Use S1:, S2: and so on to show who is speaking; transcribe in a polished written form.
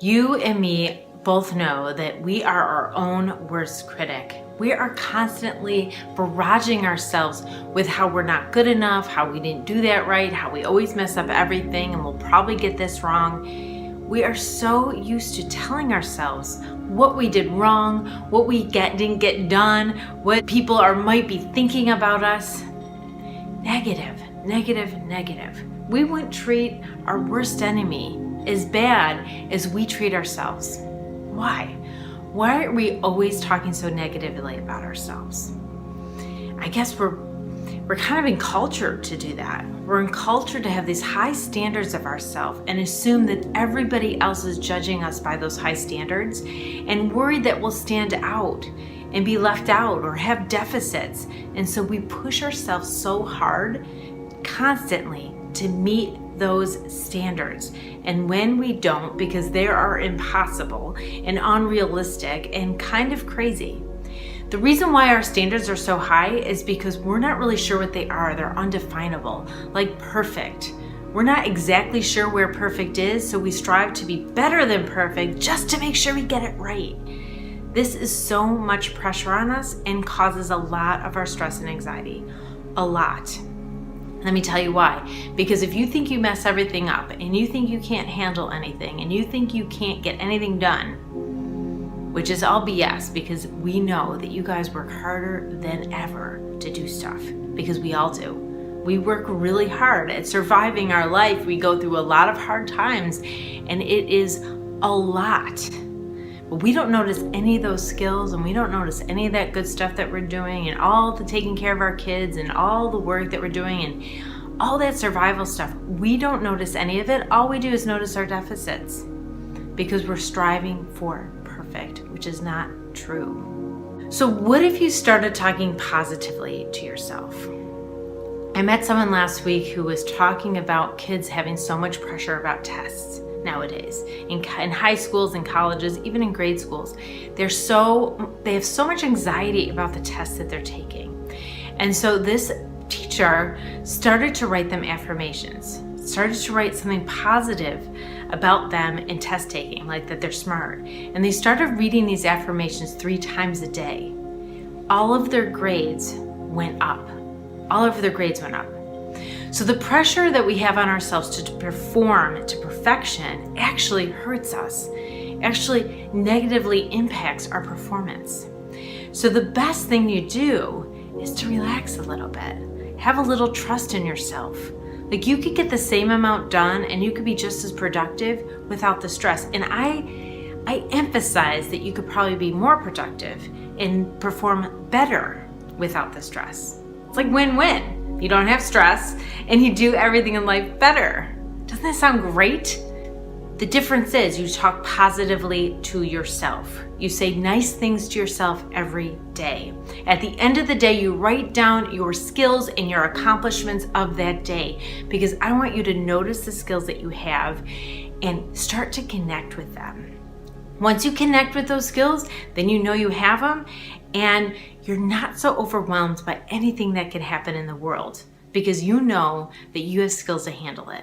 S1: You and me both know that we are our own worst critic. We are constantly barraging ourselves with how we're not good enough, how we didn't do that right, how we always mess up everything and we'll probably get this wrong. We are so used to telling ourselves what we did wrong, what we didn't get done, what people might be thinking about us. Negative, negative, negative. We wouldn't treat our worst enemy as bad as we treat ourselves. Why? Why are we always talking so negatively about ourselves? I guess we're kind of encultured to do that. We're encultured to have these high standards of ourselves and assume that everybody else is judging us by those high standards and worried that we'll stand out and be left out or have deficits. And so we push ourselves so hard constantly to meet those standards. And when we don't, because they are impossible and unrealistic and kind of crazy. The reason why our standards are so high is because we're not really sure what they are. They're undefinable, like perfect. We're not exactly sure where perfect is, so we strive to be better than perfect just to make sure we get it right. This is so much pressure on us and causes a lot of our stress and anxiety. A lot. Let me tell you why. Because if you think you mess everything up and you think you can't handle anything and you think you can't get anything done, which is all BS, because we know that you guys work harder than ever to do stuff, because we all do. We work really hard at surviving our life. We go through a lot of hard times and it is a lot. But we don't notice any of those skills and we don't notice any of that good stuff that we're doing and all the taking care of our kids and all the work that we're doing and all that survival stuff. We don't notice any of it. All we do is notice our deficits because we're striving for perfect, which is not true. So what if you started talking positively to yourself? I met someone last week who was talking about kids having so much pressure about tests nowadays in high schools and colleges, even in grade schools. They have so much anxiety about the tests that they're taking. And so this teacher started to write them affirmations, started to write something positive about them in test taking, like that they're smart. And they started reading these affirmations 3 times a day. All of their grades went up. All of their grades went up. So the pressure that we have on ourselves to perform to perfection actually hurts us, actually negatively impacts our performance. So the best thing you do is to relax a little bit. Have a little trust in yourself. Like, you could get the same amount done and you could be just as productive without the stress. And I emphasize that you could probably be more productive and perform better without the stress. It's like win-win. You don't have stress and you do everything in life better. Doesn't that sound great? The difference is you talk positively to yourself. You say nice things to yourself every day. At the end of the day, you write down your skills and your accomplishments of that day, because I want you to notice the skills that you have and start to connect with them. Once you connect with those skills, then you know you have them and you're not so overwhelmed by anything that can happen in the world, because you know that you have skills to handle it.